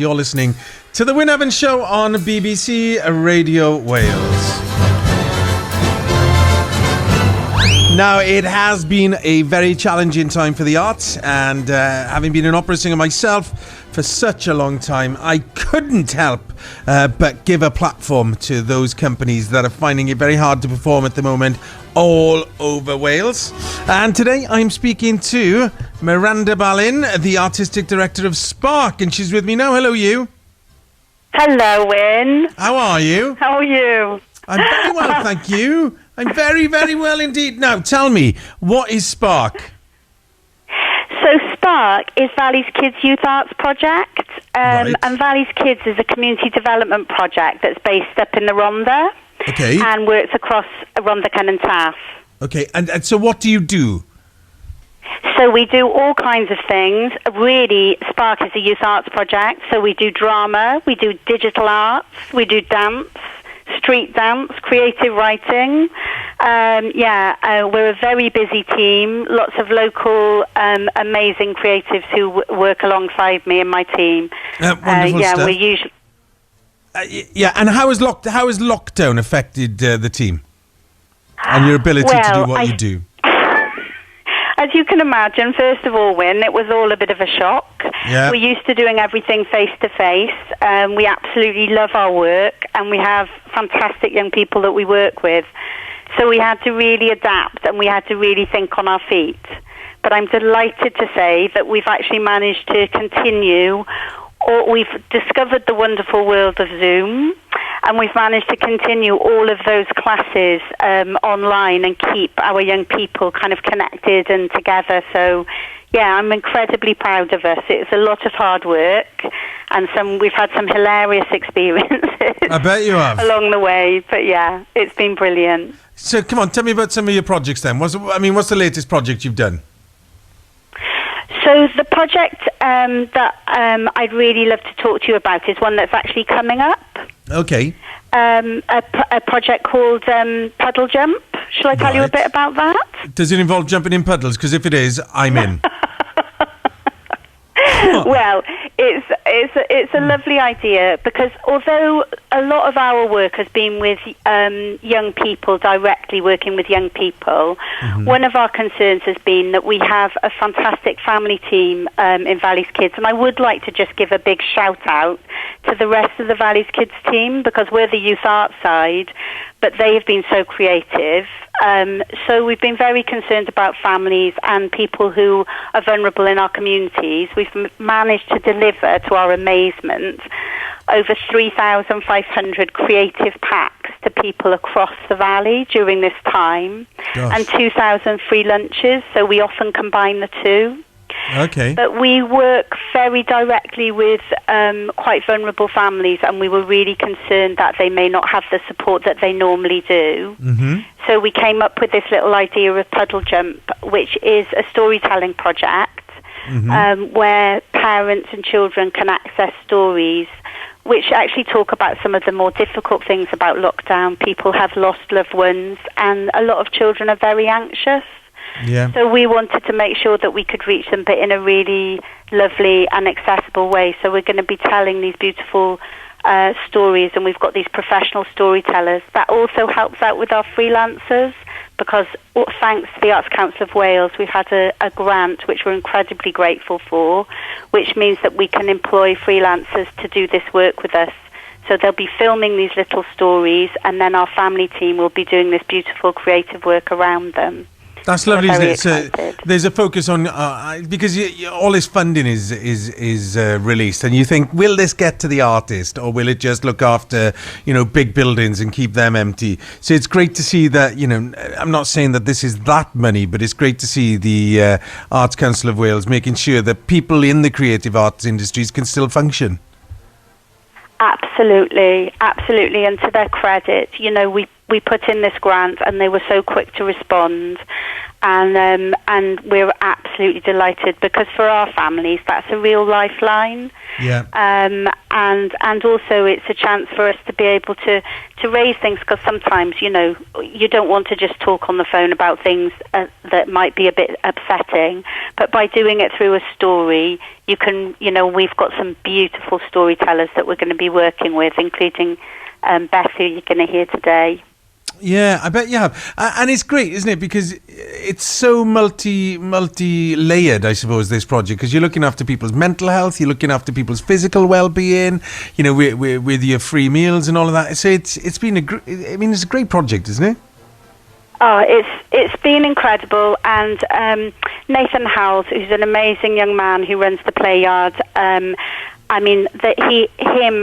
You're listening to the Wynne Evans Show on BBC Radio Wales. Now, it has been a very challenging time for the arts, and having been an opera singer myself for such a long time, I couldn't help but give a platform to those companies that are finding it very hard to perform at the moment all over Wales. And today I'm speaking to Miranda Ballin, the Artistic Director of Sparc, and she's with me now. Hello, you. Hello, Wynne. How are you? How are you? I'm very well, thank you. I'm very, very well indeed. Now, tell me, what is Sparc? So Sparc is Valleys Kids Youth Arts Project, Right. and Valleys Kids is a community development project that's based up in the Rhondda, Okay. and works across Rhondda, Cyn and Taff. Okay, and so what do you do? So we do all kinds of things. Really, Sparc is a youth arts project, so we do drama, we do digital arts, we do dance, street dance, creative writing. We're a very busy team. Lots of local, amazing creatives who work alongside me and my team. Wonderful stuff. We're usually. And how has lockdown affected the team and your ability to do what you do? As you can imagine, first of all, Wynne, it was all a bit of a shock. Yeah. We're used to doing everything face-to-face. We absolutely love our work, and we have fantastic young people that we work with. So we had to really adapt, and we had to really think on our feet. But I'm delighted to say that we've actually managed to continue, or we've discovered the wonderful world of Zoom, and we've managed to continue all of those classes online and keep our young people kind of connected and together. So, yeah, I'm incredibly proud of us. It's a lot of hard work, and we've had some hilarious experiences. I bet you have. Along the way, but yeah, it's been brilliant. So, come on, tell me about some of your projects then. What's the latest project you've done? So the project that I'd really love to talk to you about is one that's actually coming up. Okay. A project called Puddle Jump. Shall I tell you a bit about that? Does it involve jumping in puddles? Because if it is, I'm in. Well, it's a lovely idea, because although a lot of our work has been with young people, directly working with young people, one of our concerns has been that we have a fantastic family team in Valleys Kids, and I would like to just give a big shout out to the rest of the Valleys Kids team, because we're the youth arts side, but they have been so creative. So we've been very concerned about families and people who are vulnerable in our communities. We've managed to deliver, to our amazement, over 3,500 creative packs to people across the valley during this time. Gosh. And 2,000 free lunches, so we often combine the two. Okay. But we work very directly with quite vulnerable families, and we were really concerned that they may not have the support that they normally do. Mm-hmm. So we came up with this little idea of Puddle Jump, which is a storytelling project where parents and children can access stories which actually talk about some of the more difficult things about lockdown. People have lost loved ones, and a lot of children are very anxious. Yeah. So we wanted to make sure that we could reach them, but in a really lovely and accessible way. So we're going to be telling these beautiful stories, and we've got these professional storytellers. That also helps out with our freelancers, because thanks to the Arts Council of Wales, we've had a grant which we're incredibly grateful for, which means that we can employ freelancers to do this work with us. So they'll be filming these little stories, and then our family team will be doing this beautiful creative work around them. That's lovely, isn't it? Excited. So there's a focus on because all this funding is released, and you think, will this get to the artist, or will it just look after big buildings and keep them empty? So it's great to see that. I'm not saying that this is that money, but it's great to see the Arts Council of Wales making sure that people in the creative arts industries can still function. Absolutely, and to their credit, we put in this grant, and they were so quick to respond. and we're absolutely delighted because for our families that's a real lifeline. Yeah. And also it's a chance for us to be able to raise things, because sometimes, you don't want to just talk on the phone about things that might be a bit upsetting, but by doing it through a story, you can, we've got some beautiful storytellers that we're going to be working with, including Beth, who you're going to hear today. Yeah, I bet you have. And it's great, isn't it? Because it's so multi-layered, I suppose, this project. Because you're looking after people's mental health, you're looking after people's physical well-being, with your free meals and all of that. So it's been it's a great project, isn't it? Oh, it's been incredible. And Nathan Howells, who's an amazing young man who runs the play yard, him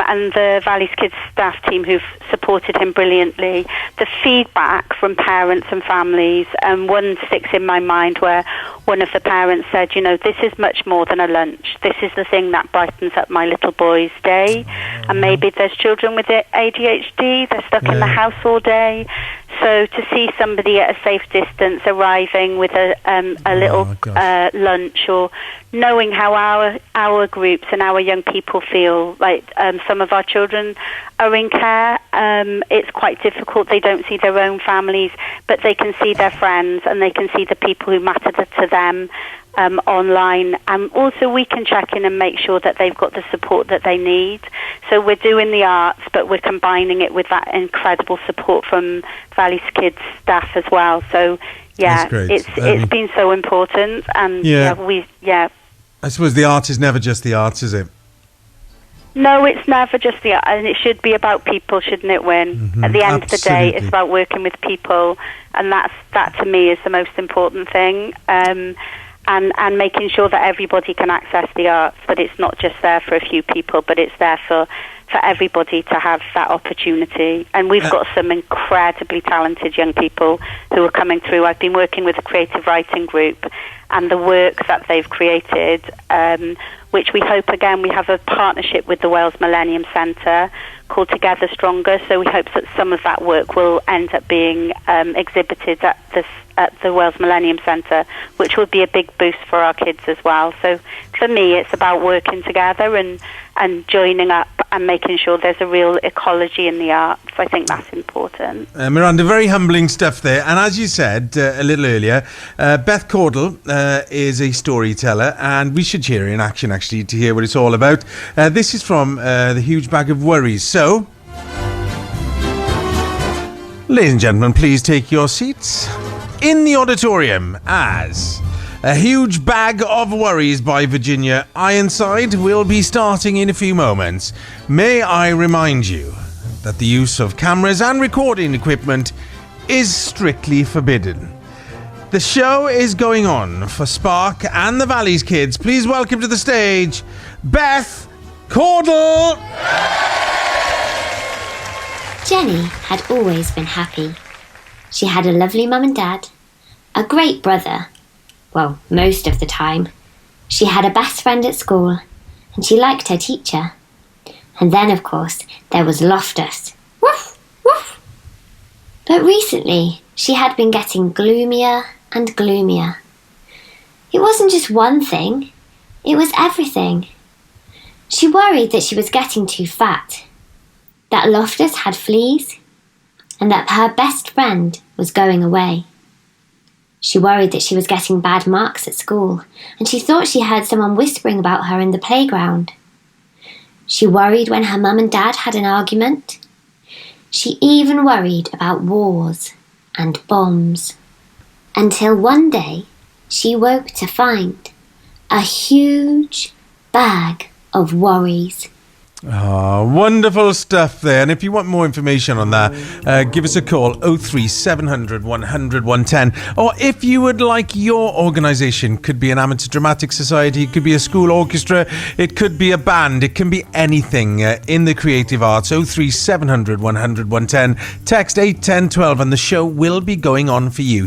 and the Valleys Kids staff team who've supported him brilliantly. The feedback from parents and families, one sticks in my mind where one of the parents said, this is much more than a lunch. This is the thing that brightens up my little boy's day. And maybe there's children with ADHD, they're stuck in the house all day. So to see somebody at a safe distance arriving with a little lunch, or knowing how our groups and our young people feel, like some of our children are in care, it's quite difficult. They don't see their own families, but they can see their friends and they can see the people who matter to them online. And also we can check in and make sure that they've got the support that they need. So we're doing the arts, but we're combining it with that incredible support from Valleys Kids staff as well. So it's been so important. And I suppose the art is never just the arts, is it? No, it's never just the art, and it should be about people, shouldn't it, Wynne? Mm-hmm. At the end of the day, it's about working with people, and that to me is the most important thing. And making sure that everybody can access the arts, that it's not just there for a few people, but it's there for everybody to have that opportunity. And we've got some incredibly talented young people who are coming through. I've been working with a creative writing group, and the work that they've created, which we hope, again, we have a partnership with the Wales Millennium Centre called Together Stronger, so we hope that some of that work will end up being exhibited at the Wales Millennium Centre, which will be a big boost for our kids as well. So for me, it's about working together and joining up and making sure there's a real ecology in the arts. I think that's important. Miranda, very humbling stuff there. And as you said a little earlier, Beth Caudle is a storyteller, and we should hear her in action, actually, to hear what it's all about. This is from The Huge Bag of Worries. So, ladies and gentlemen, please take your seats in the auditorium as A Huge Bag of Worries by Virginia Ironside will be starting in a few moments. May I remind you that the use of cameras and recording equipment is strictly forbidden. The show is going on for Sparc and the Valleys Kids. Please welcome to the stage, Beth Caudle! Jenny had always been happy. She had a lovely mum and dad, a great brother. Well, most of the time. She had a best friend at school, and she liked her teacher. And then, of course, there was Loftus. Woof, woof. But recently, she had been getting gloomier and gloomier. It wasn't just one thing, it was everything. She worried that she was getting too fat, that Loftus had fleas, and that her best friend was going away. She worried that she was getting bad marks at school, and she thought she heard someone whispering about her in the playground. She worried when her mum and dad had an argument. She even worried about wars and bombs. Until one day, she woke to find a huge bag of worries. Oh, wonderful stuff there. And if you want more information on that, give us a call, 03700 100 110. Or if you would like your organisation, could be an amateur dramatic society, it could be a school orchestra, it could be a band, it can be anything in the creative arts, 03700 100 110. Text 81012 and the show will be going on for you.